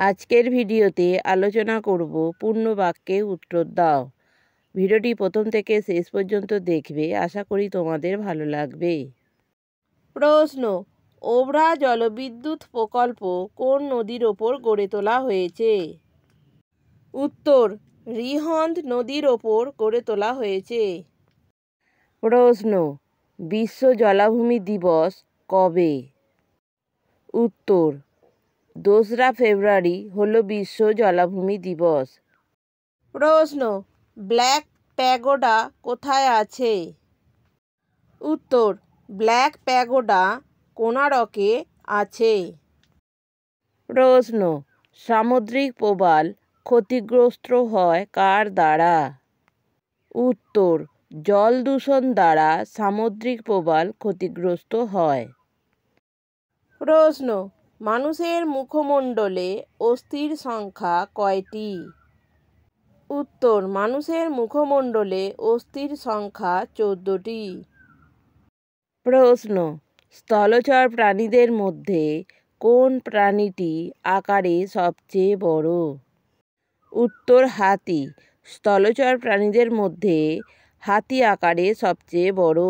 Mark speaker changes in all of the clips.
Speaker 1: আজকের ভিডিওতে আলোচনা করব পূর্ণ বাক্যে উত্তর দাও। ভিডিওটি প্রথম থেকে শেষ পর্যন্ত দেখবে, আশা করি তোমাদের ভালো লাগবে। প্রশ্ন: ওবরা জলবিদ্যুৎ প্রকল্প কোন নদীর ওপর গড়ে তোলা হয়েছে? উত্তর: রিহন্দ নদীর ওপর গড়ে তোলা হয়েছে। প্রশ্ন: বিশ্ব জলাভূমি দিবস কবে? উত্তর: 2রা ফেব্রুয়ারি হলো বিশ্ব জলাভূমি দিবস। প্রশ্ন: ব্ল্যাক প্যাগোডা কোথায় আছে? উত্তর: ব্ল্যাক প্যাগোডা কোণারকে আছে। প্রশ্ন: সামুদ্রিক প্রবাল ক্ষতিগ্রস্ত হয় কার দ্বারা? উত্তর: জল দূষণ দ্বারা সামুদ্রিক প্রবাল ক্ষতিগ্রস্ত হয়। প্রশ্ন: মানুষের মুখমণ্ডলে অস্থির সংখ্যা কয়টি? উত্তর: মানুষের মুখমণ্ডলে অস্থির সংখ্যা 14টি। প্রশ্ন: স্থলচর প্রাণীদের মধ্যে কোন প্রাণীটি আকারে সবচেয়ে বড়? উত্তর: হাতি। স্থলচর প্রাণীদের মধ্যে হাতি আকারে সবচেয়ে বড়।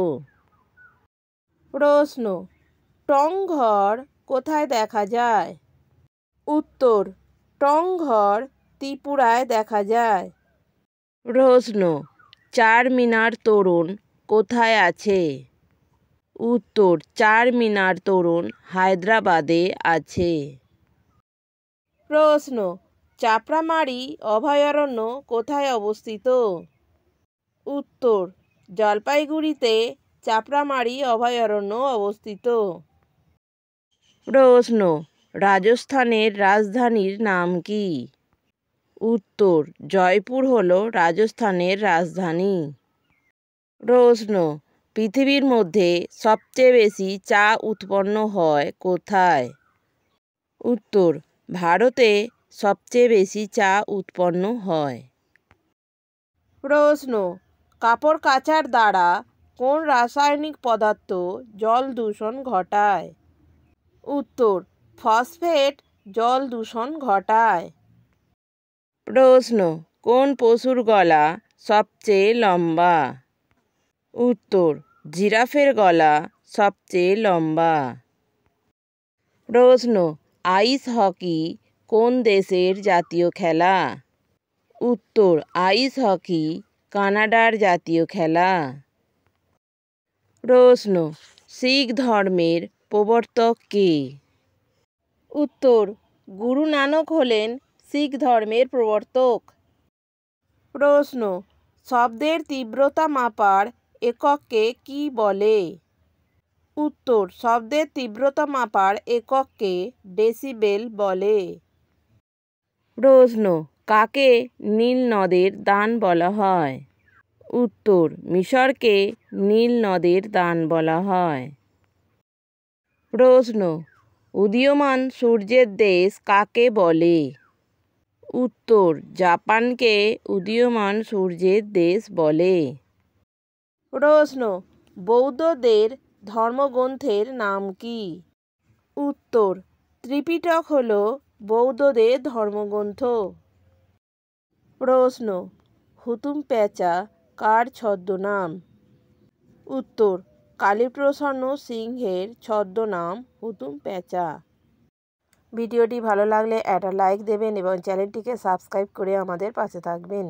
Speaker 1: প্রশ্ন: টংঘর কোথায় দেখা যায়? উত্তর: টংঘর ত্রিপুরায় দেখা যায়। প্রশ্ন: চারমিনার তোরণ কোথায় আছে? উত্তর: চারমিনার তোরণ হায়দ্রাবাদে আছে। প্রশ্ন: চাপড়ামারি অভয়ারণ্য কোথায় অবস্থিত? উত্তর: জলপাইগুড়িতে চাপড়ামারি অভয়ারণ্য অবস্থিত। প্রশ্ন: রাজস্থানের রাজধানীর নাম কি? উত্তর: জয়পুর হলো রাজস্থানের রাজধানী। প্রশ্ন: পৃথিবীর মধ্যে সবচেয়ে বেশি চা উৎপন্ন হয় কোথায়? উত্তর: ভারতে সবচেয়ে বেশি চা উৎপন্ন হয়। প্রশ্ন: কাপড় কাচার দ্বারা কোন রাসায়নিক পদার্থ জল দূষণ ঘটায়? উত্তর: ফসফেট জল দূষণ ঘটায়। প্রশ্ন: কোন পশুর গলা সবচেয়ে লম্বা? উত্তর: জিরাফের গলা সবচেয়ে লম্বা। প্রশ্ন: আইস হকি কোন দেশের জাতীয় খেলা? উত্তর: আইস হকি কানাডার জাতীয় খেলা। প্রশ্ন: শিখ ধর্মের প্রবর্তক কে? উত্তর: গুরু নানক হলেন শিখ ধর্মের প্রবর্তক। প্রশ্ন: শব্দের তীব্রতা মাপার একককে কী বলে? উত্তর: শব্দের তীব্রতা মাপার একককে ডেসিবেল বলে। প্রশ্ন: কাকে নীল নদের দান বলা হয়? উত্তর: মিশরকে নীল নদের দান বলা হয়। প্রশ্ন: উদীয়মান সূর্যের দেশ কাকে বলে? উত্তর: জাপানকে উদীয়মান সূর্যের দেশ বলে। প্রশ্ন: বৌদ্ধদের ধর্মগ্রন্থের নাম কি? উত্তর: ত্রিপিটক হল বৌদ্ধদের ধর্মগ্রন্থ। প্রশ্ন: হুতুম প্যাঁচা কার ছদ্মনাম? উত্তর: কালীপ্রসন্ন সিংহের ছদ্মনাম হুতুম প্যাঁচা। ভিডিওটি ভালো লাগলে একটা লাইক দেবেন এবং চ্যানেলটিকে সাবস্ক্রাইব করে আমাদের পাশে থাকবেন।